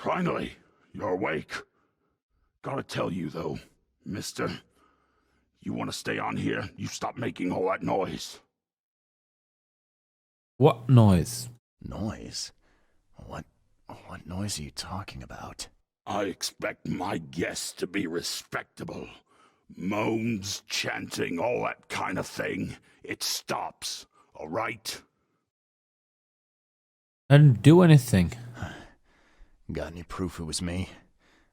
Finally, you're awake. Gotta tell you, though, mister, you want to stay on here, you stop making all that noise. What noise? Noise? What noise are you talking about? I expect my guests to be respectable. Moans, chanting, all that kind of thing. It stops, all right? I didn't do anything. Got any proof it was me?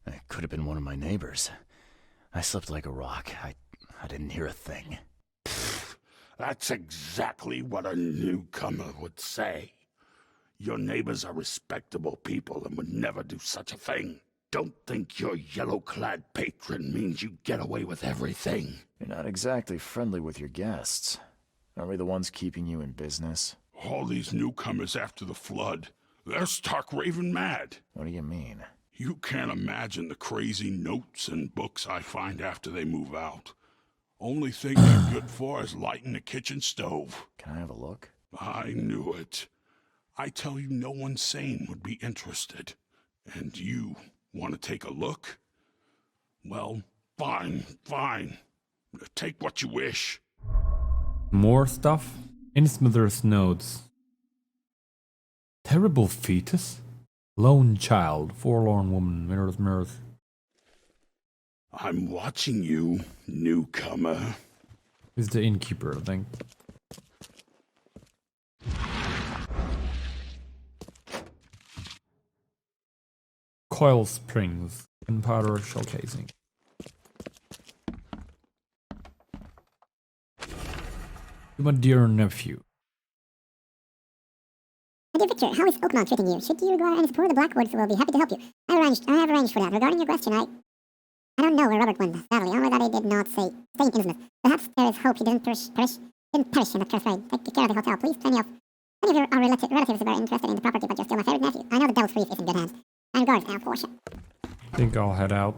It could have been one of my neighbors. I slept like a rock. I didn't hear a thing. That's exactly what a newcomer would say. Your neighbors are respectable people and would never do such a thing. Don't think your yellow-clad patron means you get away with everything. You're not exactly friendly with your guests. Are we the ones keeping you in business? All these newcomers after the flood, they're stark raving mad. What do you mean? You can't imagine the crazy notes and books I find after they move out. Only thing they're good for is lighting the kitchen stove. Can I have a look? I knew it. I tell you, no one sane would be interested. And you want to take a look? Well, fine. Take what you wish. More stuff? Innsmouth's notes. Terrible fetus? Lone child, forlorn woman, mirrors. I'm watching you, newcomer. Is the innkeeper, I think. Coil springs, gunpowder shell casing. To my dear nephew. My dear Victor, how is Oakmont treating you? Should you require any support, the Blackwoods will be happy to help you. I have arranged for that. Regarding your question, I don't know where Robert went, sadly. Only that he did not stay in Innsmouth. Perhaps there is hope he didn't perish in that first raid. Take care of the hotel, please. Plenty of your relatives are interested in the property, but you're still my favorite nephew. I know the Devil's Reef is in good hands. And guards now, Portia. I think I'll head out.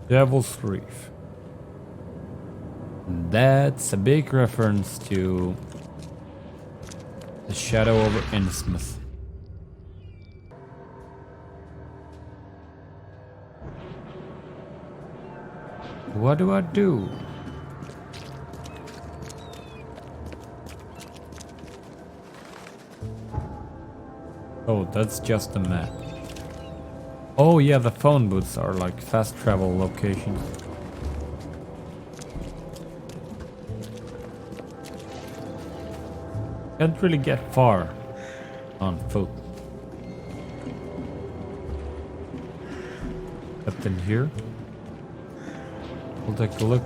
Devil's Reef. That's a big reference to the Shadow over Innsmouth. What do I do? Oh, that's just a map. Oh yeah, the phone booths are like fast travel locations. Can't really get far on foot. But then here, we'll take a look.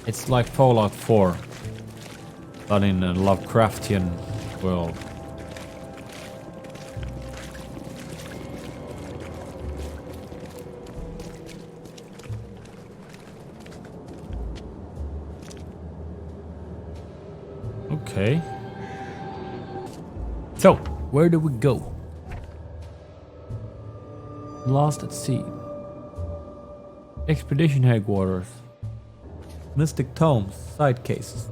It's like Fallout 4, but in a Lovecraftian world. Okay. So, where do we go? Lost at sea. Expedition headquarters. Mystic tomes, side cases.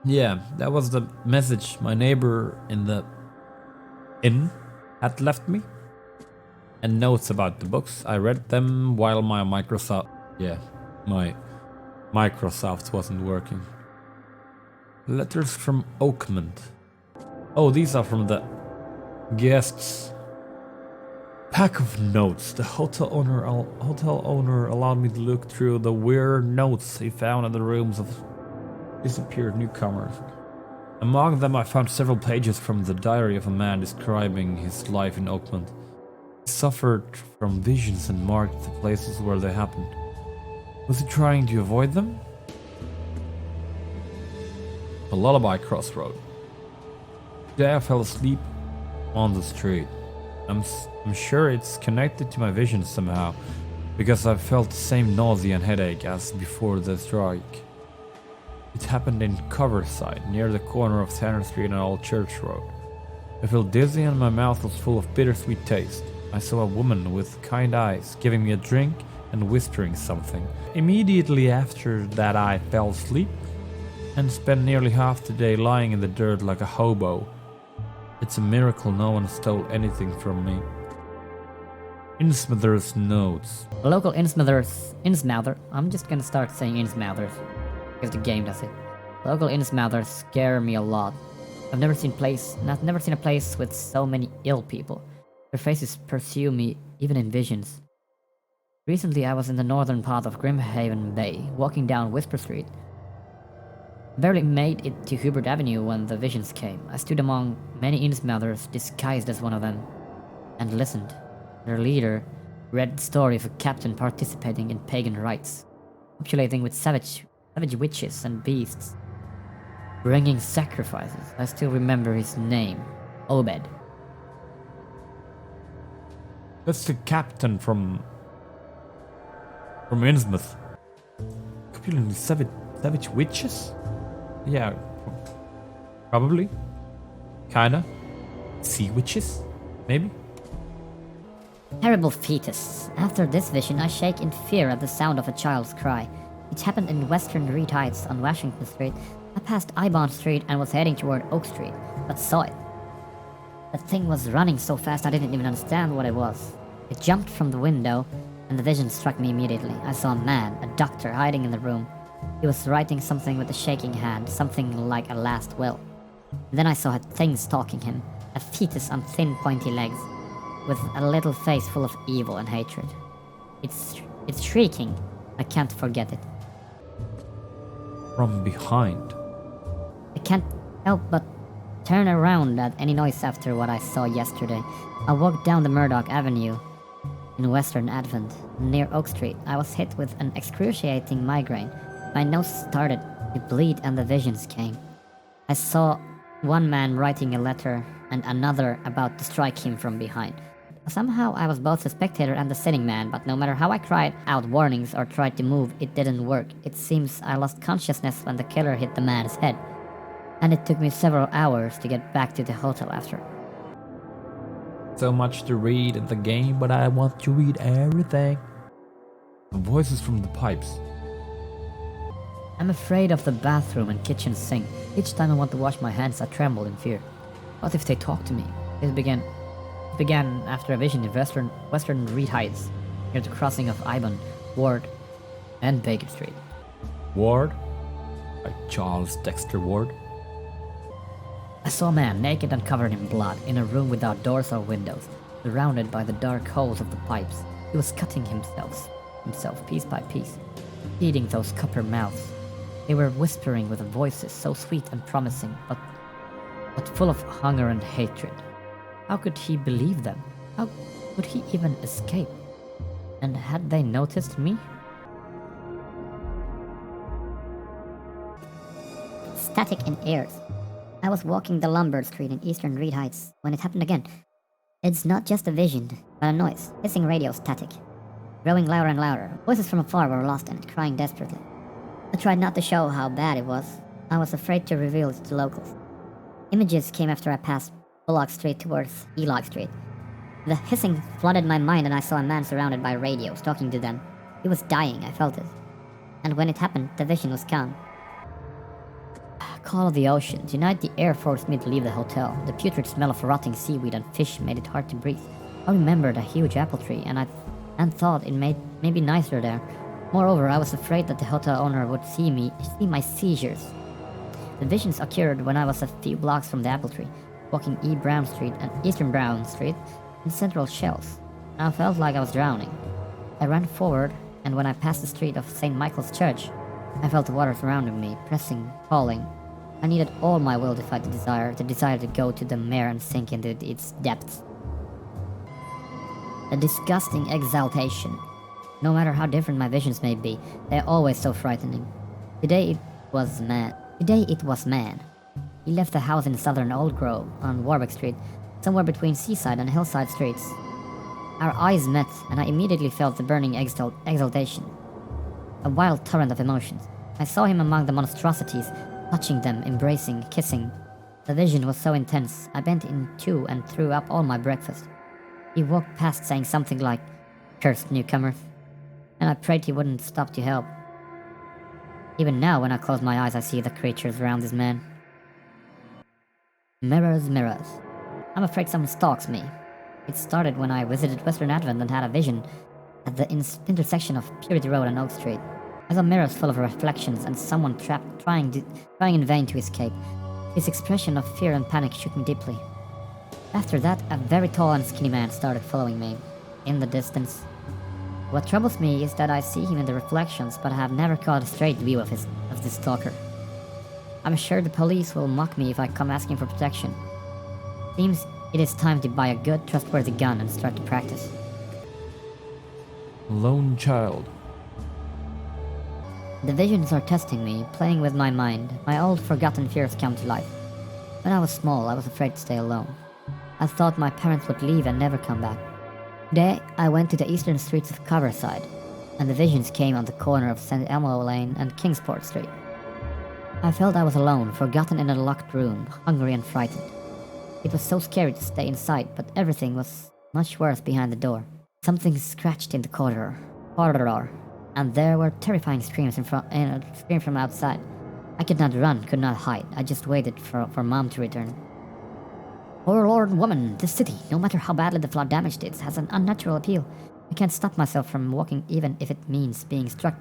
Yeah, that was the message my neighbor in the inn had left me. And notes about the books. I read them while my Microsoft wasn't working. Letters from Oakmont. Oh, these are from the guests. Pack of notes. The hotel owner allowed me to look through the weird notes he found in the rooms of disappeared newcomers. Among them I found several pages from the diary of a man describing his life in Oakmont. He suffered from visions and marked the places where they happened. Was he trying to avoid them? A lullaby crossroad. Today I fell asleep on the street. I'm sure it's connected to my visions somehow, because I felt the same nausea and headache as before the strike. It happened in Coverside, near the corner of Tanner Street and Old Church Road. I felt dizzy and my mouth was full of bittersweet taste. I saw a woman with kind eyes giving me a drink and whispering something. Immediately after that I fell asleep and spent nearly half the day lying in the dirt like a hobo. It's a miracle no one stole anything from me. Innsmouthers notes. Local Innsmouther. I'm just gonna start saying Innsmouthers because the game does it. Local Innsmouthers scare me a lot. I've never seen a place with so many ill people. Their faces pursue me even in visions. Recently I was in the northern part of Grimhaven Bay, walking down Whisper Street. Barely made it to Hubert Avenue when the visions came. I stood among many Innsmouthers disguised as one of them, and listened. Their leader read the story of a captain participating in pagan rites, populating with savage witches and beasts, bringing sacrifices. I still remember his name, Obed. That's the captain from Innsmouth. Populating with savage witches? Yeah, probably. Kinda. Sea witches? Maybe? Terrible fetus. After this vision, I shake in fear at the sound of a child's cry. It happened in Western Reed Heights on Washington Street. I passed Ibon Street and was heading toward Oak Street, but saw it. The thing was running so fast I didn't even understand what it was. It jumped from the window, and the vision struck me immediately. I saw a man, a doctor, hiding in the room. He was writing something with a shaking hand, something like a last will. And then I saw a thing stalking him, a fetus on thin, pointy legs, with a little face full of evil and hatred. It's shrieking. I can't forget it. From behind. I can't help but turn around at any noise after what I saw yesterday. I walked down the Murdoch Avenue in Western Advent, near Oak Street. I was hit with an excruciating migraine. My nose started to bleed and the visions came. I saw one man writing a letter and another about to strike him from behind. Somehow I was both the spectator and the sitting man, but no matter how I cried out warnings or tried to move, it didn't work. It seems I lost consciousness when the killer hit the man's head, and it took me several hours to get back to the hotel after. So much to read in the game, but I want to read everything. The voices from the pipes. I'm afraid of the bathroom and kitchen sink. Each time I want to wash my hands, I tremble in fear. What if they talk to me? It began after a vision in Western Reed Heights, near the crossing of Ibon, Ward, and Baker Street. Ward? By Charles Dexter Ward? I saw a man, naked and covered in blood, in a room without doors or windows, surrounded by the dark holes of the pipes. He was cutting himself piece by piece, eating those copper mouths. They were whispering with voices so sweet and promising, but full of hunger and hatred. How could he believe them? How could he even escape? And had they noticed me? Static in ears. I was walking the Lombard Street in Eastern Reed Heights when it happened again. It's not just a vision, but a noise, hissing radio static. Growing louder and louder. Voices from afar were lost in it, crying desperately. I tried not to show how bad it was. I was afraid to reveal it to locals. Images came after I passed Bullock Street towards Elog Street. The hissing flooded my mind and I saw a man surrounded by radios, talking to them. He was dying, I felt it. And when it happened, the vision was gone. Call of the ocean. Tonight the air forced me to leave the hotel. The putrid smell of rotting seaweed and fish made it hard to breathe. I remembered a huge apple tree and thought it may be nicer there. Moreover, I was afraid that the hotel owner would see my seizures. The visions occurred when I was a few blocks from the apple tree, walking E. Brown Street and Eastern Brown Street in Central Shells. I felt like I was drowning. I ran forward, and when I passed the street of St. Michael's Church, I felt the water surrounding me, pressing, calling. I needed all my will to fight the desire to go to the mare and sink into its depths. A disgusting exaltation. No matter how different my visions may be, they are always so frightening. Today it was man. He left the house in southern Old Grove on Warwick Street, somewhere between Seaside and Hillside Streets. Our eyes met, and I immediately felt the burning exaltation. A wild torrent of emotions. I saw him among the monstrosities, touching them, embracing, kissing. The vision was so intense, I bent in two and threw up all my breakfast. He walked past saying something like, "Cursed newcomer," and I prayed he wouldn't stop to help. Even now, when I close my eyes, I see the creatures around this man. Mirrors, mirrors. I'm afraid someone stalks me. It started when I visited Western Advent and had a vision at the intersection of Purity Road and Oak Street. I saw mirrors full of reflections and someone trapped, trying in vain to escape. His expression of fear and panic shook me deeply. After that, a very tall and skinny man started following me, in the distance. What troubles me is that I see him in the reflections, but I have never caught a straight view of this stalker. I'm sure the police will mock me if I come asking for protection. Seems it is time to buy a good, trustworthy gun and start to practice. Lone child. The visions are testing me, playing with my mind. My old, forgotten fears come to life. When I was small, I was afraid to stay alone. I thought my parents would leave and never come back. Today, I went to the eastern streets of Coverside, and the visions came on the corner of St. Elmo Lane and Kingsport Street. I felt I was alone, forgotten in a locked room, hungry and frightened. It was so scary to stay inside, but everything was much worse behind the door. Something scratched in the corridor, and there were terrifying screams from outside. I could not run, could not hide. I just waited for Mom to return. Poor Lord woman, this city, no matter how badly the flood damaged it, has an unnatural appeal. I can't stop myself from walking even if it means being struck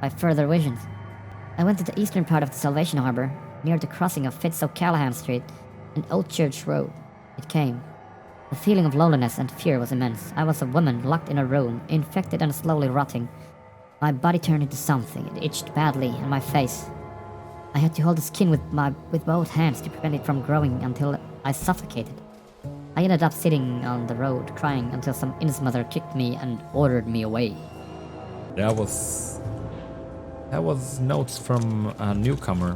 by further visions. I went to the eastern part of the Salvation Harbor, near the crossing of Fitz O'Callahan Street and Old Church Road. It came. The feeling of loneliness and fear was immense. I was a woman locked in a room, infected and slowly rotting. My body turned into something. It itched badly, and my face. I had to hold the skin with both hands to prevent it from growing until I suffocated. I ended up sitting on the road, crying until some innocent mother kicked me and ordered me away. That was notes from a newcomer.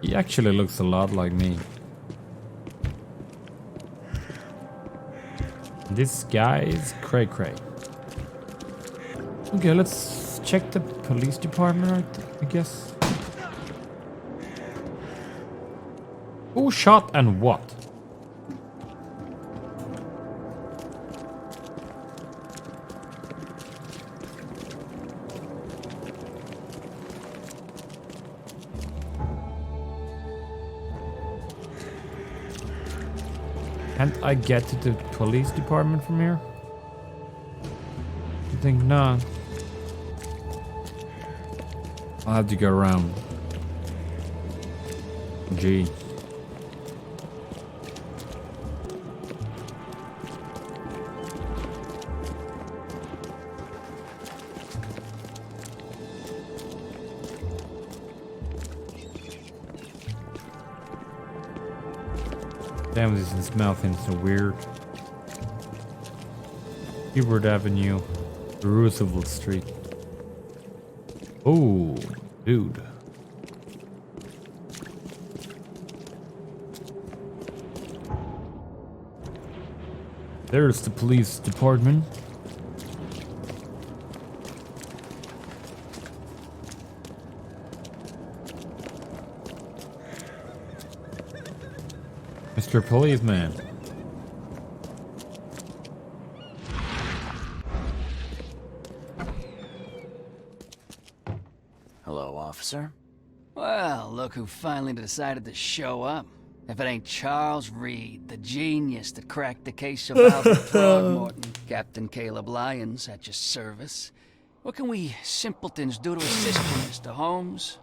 He actually looks a lot like me. This guy is cray cray. Okay, let's check the police department, I guess. Who shot and what? Can't I get to the police department from here? I think not. I'll have to go around. Gee. Damn, this mouth is so weird. Hubert Avenue, Roosevelt Street. Oh, dude. There's the police department. Mr. Policeman. Hello, officer. Well, look who finally decided to show up. If it ain't Charles Reed, the genius that cracked the case of Albert Throgmorton. Captain Caleb Lyons at your service. What can we simpletons do to assist you, Mr. Holmes?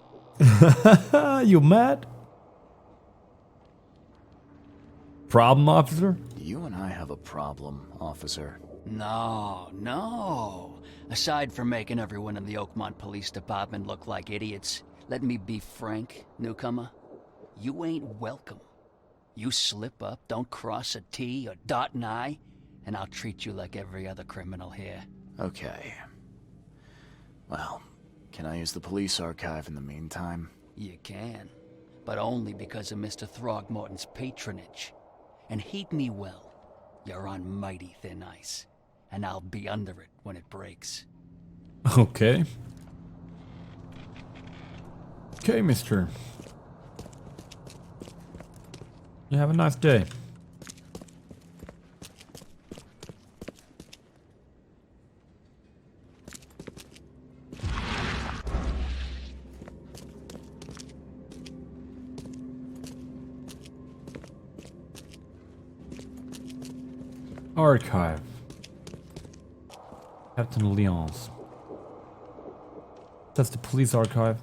You mad? Problem, officer? You and I have a problem, officer. No. Aside from making everyone in the Oakmont Police Department look like idiots, let me be frank, newcomer. You ain't welcome. You slip up, don't cross a T or dot an I, and I'll treat you like every other criminal here. Okay. Well, can I use the police archive in the meantime? You can, but only because of Mr. Throgmorton's patronage. And heed me well, you're on mighty thin ice, and I'll be under it when it breaks. Okay. Okay, mister. You have a nice day. Archive. Captain Lyons. That's the police archive.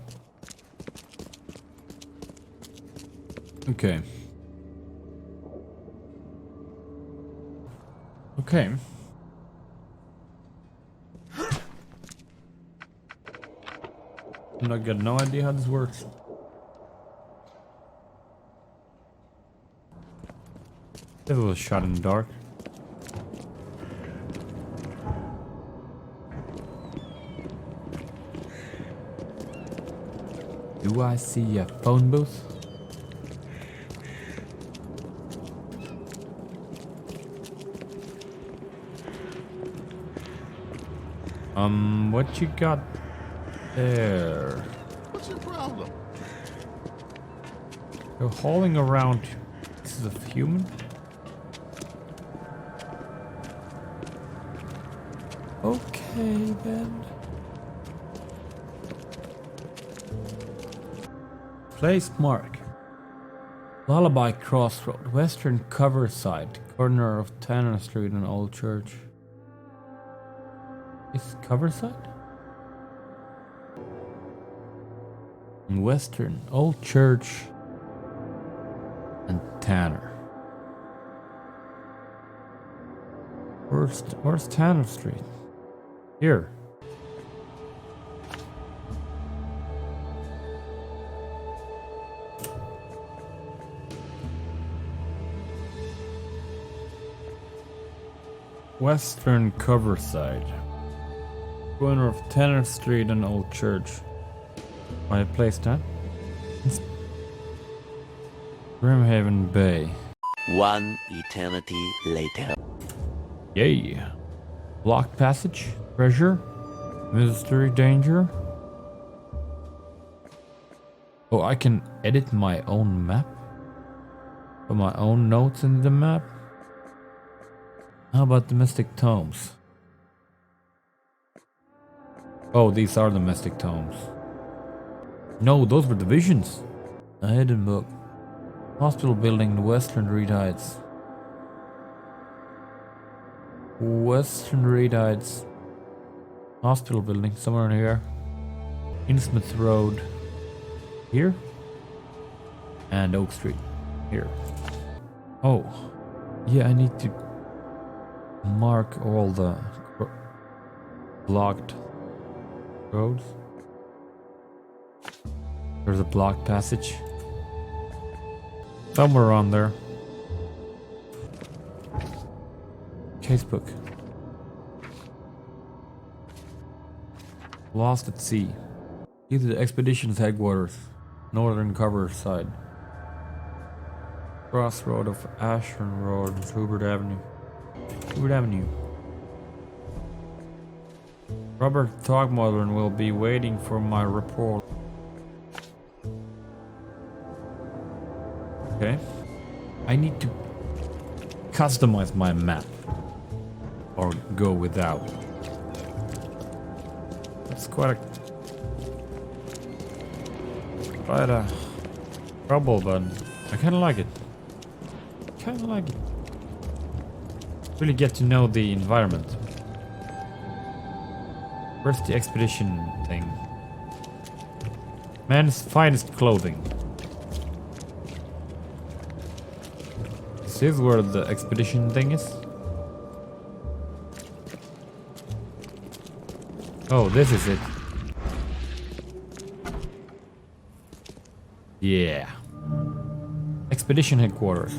Okay. Okay. And I got no idea how this works. It was shot in the dark. Do I see a phone booth? What you got there? What's your problem? You're hauling around pieces of human? Okay then. Place mark. Lullaby Crossroad, Western Cover Side, corner of Tanner Street and Old Church. Is Cover Side? In Western, Old Church and Tanner. Where's Tanner Street? Here. Western Cover Side. Corner of Tanner Street and Old Church. My place that? It's Brimhaven Bay. One eternity later. Yay. Blocked passage? Treasure? Mystery danger? Oh, I can edit my own map? Put my own notes in the map? How about the Mystic Tomes? Oh, these are the Mystic Tomes. No, those were the visions. A hidden book. Hospital building in Western Reed Heights. Western Reed Heights. Hospital building, somewhere in here. Innsmouth Road. Here. And Oak Street. Here. Oh. Yeah, I need to mark all the blocked roads. There's a blocked passage. Somewhere around there. Casebook. Lost at sea. Either the expedition's headquarters. Northern cover side. Crossroad of Ashburn Road and Hubert Avenue. Hubert Avenue. Robert Thogmorton will be waiting for my report. Okay. I need to customize my map. Or go without. That's quite a trouble, but I kinda like it. Kinda like it. Really get to know the environment. Where's the expedition thing? Man's finest clothing. Is this where the expedition thing is? Oh, this is it. Yeah. Expedition headquarters.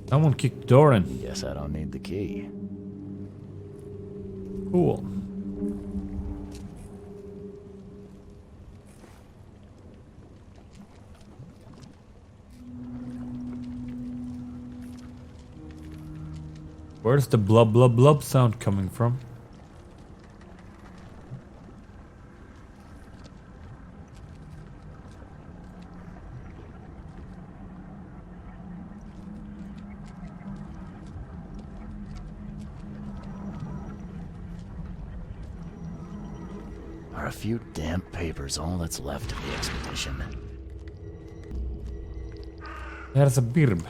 Someone kicked the door in. Guess I don't need the key. Cool. Where's the blub blub blub sound coming from? Are a few damp papers all that's left of the expedition? There's a birb.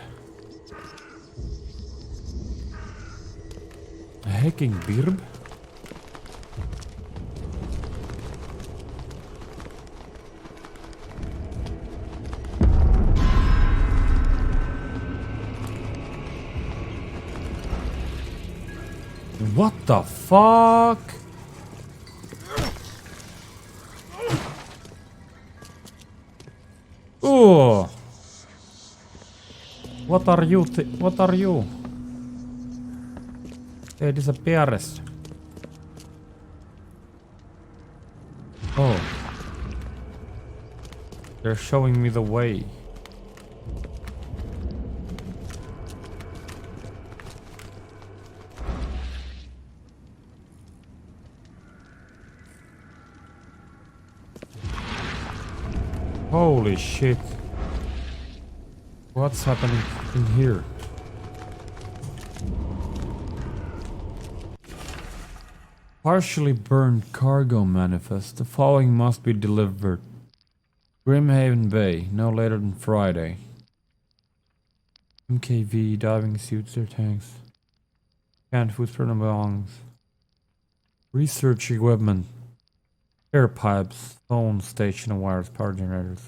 A hacking birb? What the fuck? Oh! What are you? What are you? They disappeared. Oh. They're showing me the way. Holy shit. What's happening in here? Partially burned cargo manifest. The following must be delivered. Grimhaven Bay, no later than Friday. MKV, diving suits, air tanks. Canned food for the belongs. Research equipment. Air pipes, phone station and wires, power generators.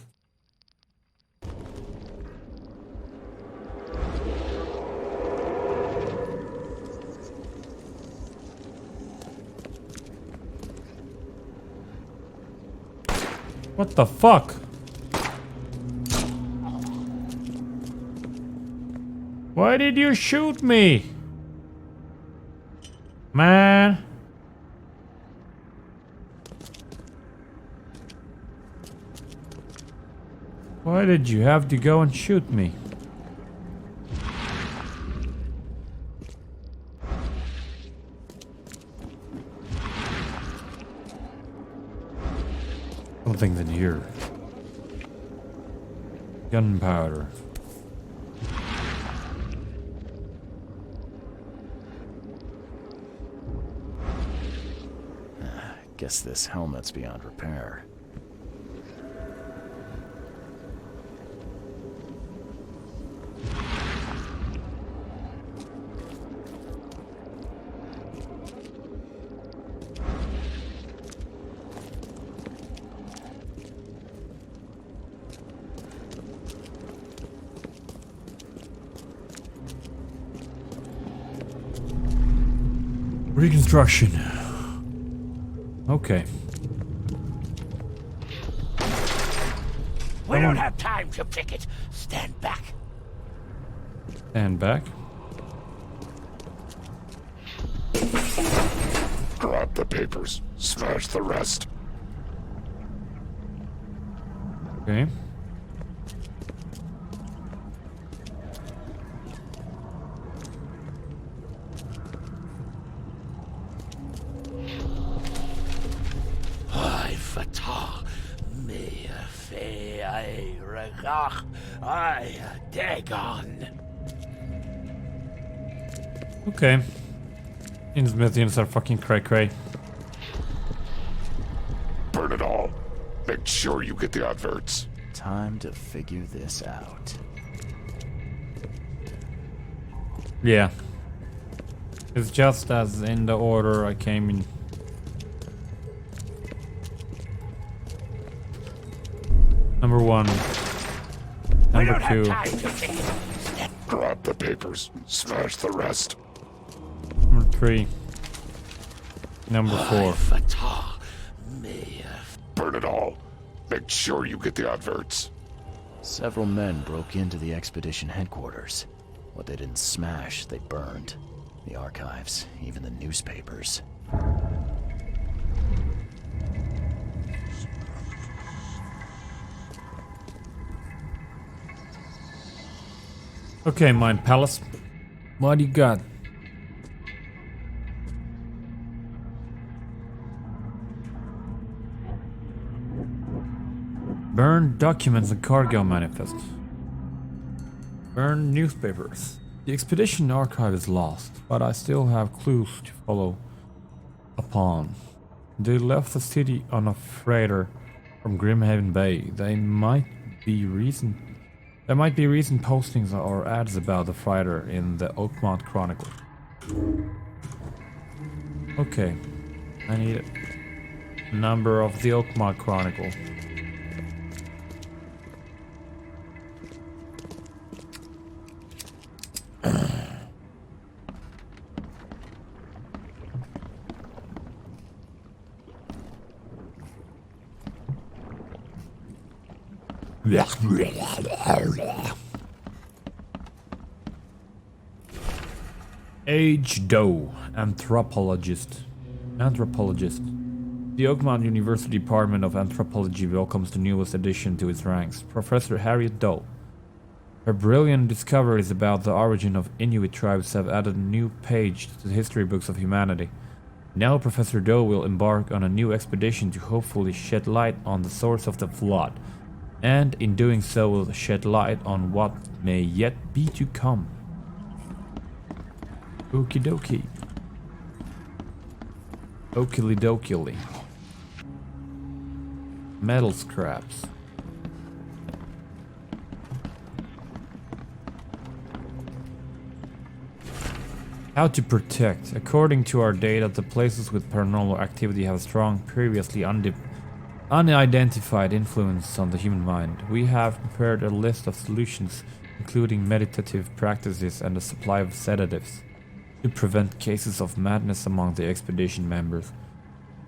What the fuck? Why did you shoot me? Man. Why did you have to go and shoot me? Something's in here. Gunpowder. Guess this helmet's beyond repair. Reconstruction. Okay. We don't have time to pick it. Stand back. Stand back. Grab the papers. Smash the rest. Okay. Dagon. Okay. Insmithians are fucking cray-cray. Burn it all. Make sure you get the adverts. Time to figure this out. Yeah. It's just as in the order I came in. Number 1. Number 2. Grab the papers. Smash the rest. Number 3. Number 4. Burn it all. Make sure you get the adverts. Several men broke into the expedition headquarters. What they didn't smash, they burned. The archives, even the newspapers. Okay, Mind Palace. What do you got? Burn documents and cargo manifests. Burn newspapers. The expedition archive is lost, but I still have clues to follow upon. They left the city on a freighter from Grimhaven Bay. There might be recent postings or ads about the freighter in the Oakmont Chronicle. Okay, I need a number of the Oakmont Chronicle. H. Doe, anthropologist. The Oakmont University Department of Anthropology welcomes the newest addition to its ranks, Professor Harriet Doe. Her brilliant discoveries about the origin of Inuit tribes have added a new page to the history books of humanity. Now Professor Doe will embark on a new expedition to hopefully shed light on the source of the flood, and in doing so will shed light on what may yet be to come. Okie dokie. Okily dokily. Metal scraps. How to protect. According to our data, the places with paranormal activity have a strong, previously unidentified influence on the human mind. We have prepared a list of solutions, including meditative practices and a supply of sedatives, to prevent cases of madness among the expedition members.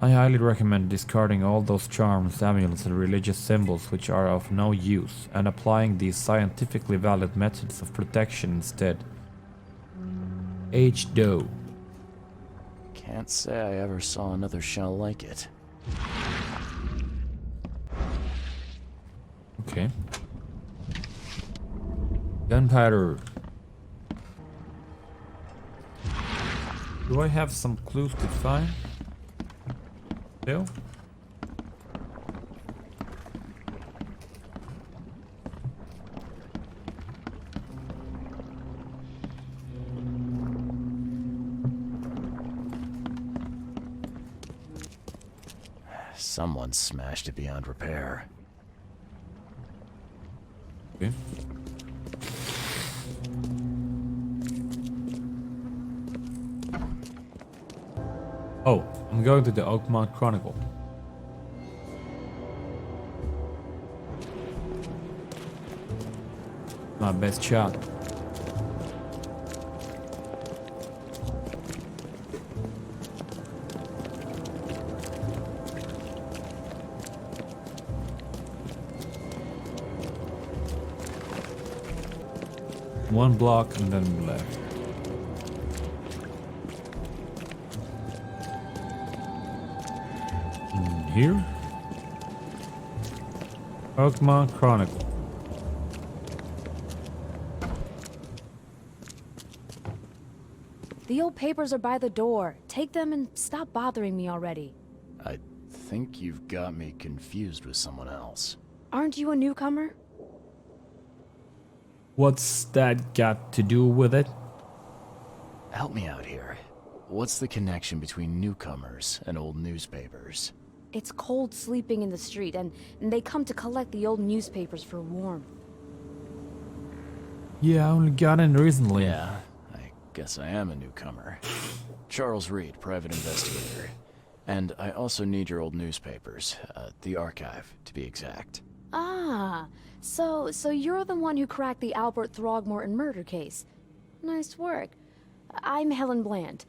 I highly recommend discarding all those charms, amulets and religious symbols which are of no use, and applying these scientifically valid methods of protection instead. H. Doe. Can't say I ever saw another shell like it. Okay. Gunpowder. Do I have some clues to find? Still? Someone smashed it beyond repair. Okay. Oh, I'm going to the Oakmont Chronicle. My best shot. One block and then left. And here? Oakmont Chronicle. The old papers are by the door. Take them and stop bothering me already. I think you've got me confused with someone else. Aren't you a newcomer? What's that got to do with it? Help me out here. What's the connection between newcomers and old newspapers? It's cold sleeping in the street, and they come to collect the old newspapers for warmth. Yeah, I only got in recently. Yeah, I guess I am a newcomer. Charles Reed, private investigator. And I also need your old newspapers. The archive, to be exact. Ah, so you're the one who cracked the Albert Throgmorton murder case. Nice work. I'm Helen Bland.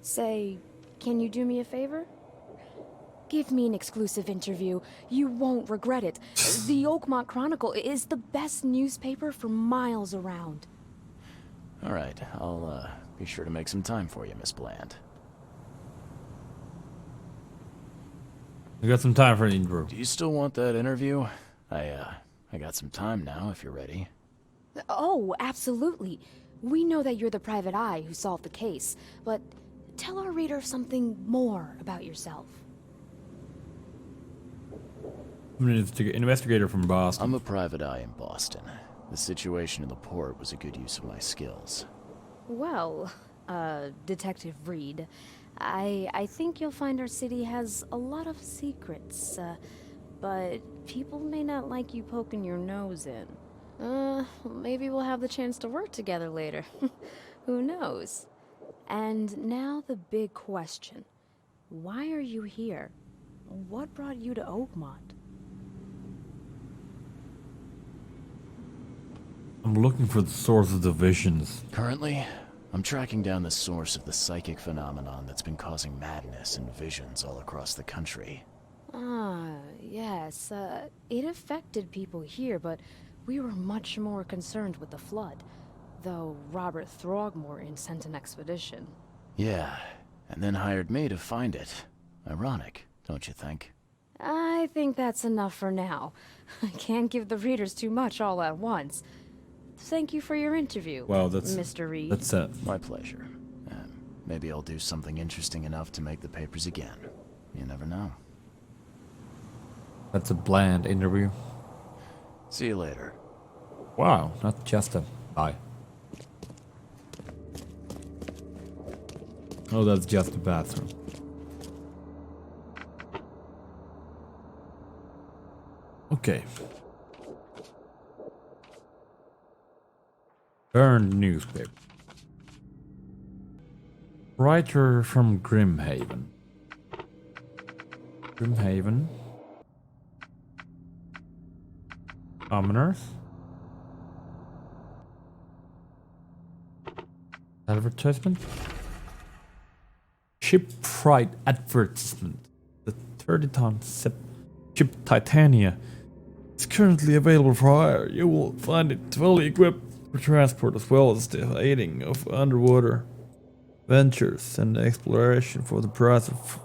Say, can you do me a favor? Give me an exclusive interview. You won't regret it. The Oakmont Chronicle is the best newspaper for miles around. All right, I'll be sure to make some time for you, Miss Bland. I got some time for an interview. Do you still want that interview? I got some time now, if you're ready. Oh, absolutely. We know that you're the private eye who solved the case, but tell our reader something more about yourself. I'm an investigator from Boston. I'm a private eye in Boston. The situation in the port was a good use of my skills. Well, Detective Reed, I think you'll find our city has a lot of secrets, but people may not like you poking your nose in. Maybe we'll have the chance to work together later. Who knows? And now the big question. Why are you here? What brought you to Oakmont? I'm looking for the source of the visions. Currently, I'm tracking down the source of the psychic phenomenon that's been causing madness and visions all across the country. Ah, yes, it affected people here, but we were much more concerned with the flood, though Robert Throgmorton sent an expedition. Yeah, and then hired me to find it. Ironic, don't you think? I think that's enough for now. I can't give the readers too much all at once. Thank you for your interview, Wow, that's Mr. Reed. That's it. My pleasure. Maybe I'll do something interesting enough to make the papers again. You never know. That's a bland interview. See you later. Wow, not just a bye. Oh, that's just the bathroom. Okay. Burned newspaper. Writer from Grimhaven. Grimhaven. Commoners. Advertisement. Shipwright advertisement. The 30-ton ship Titania is currently available for hire. You will find it fully equipped for transport as well as the aiding of underwater ventures and exploration for the price of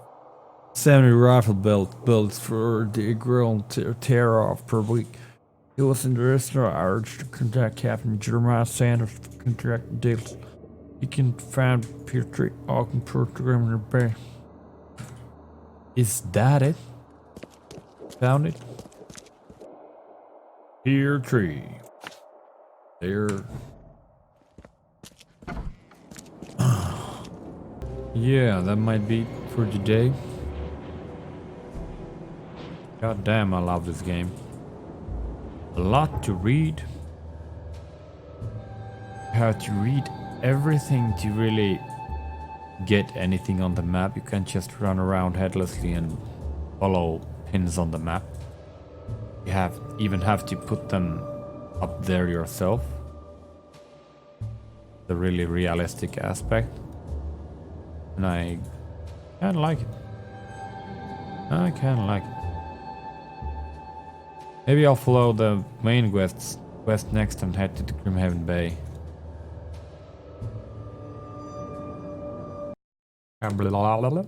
70 rifle bullets for the ground tear off per week. It was in the restaurant urged to contact Captain Jeremiah Sanders for contract deals. You can find Petrie Auckland Program Bay. Is that it? Found it? Pear tree. There. Yeah, that might be for today. God damn, I love this game. A lot to read. You have to read everything to really get anything on the map. You can't just run around headlessly and follow pins on the map. You even have to put them up there yourself. The really realistic aspect. And I kinda like it. I kinda like it. Maybe I'll follow the main quest next and head to the Grimhaven Bay. Blah, blah, blah, blah.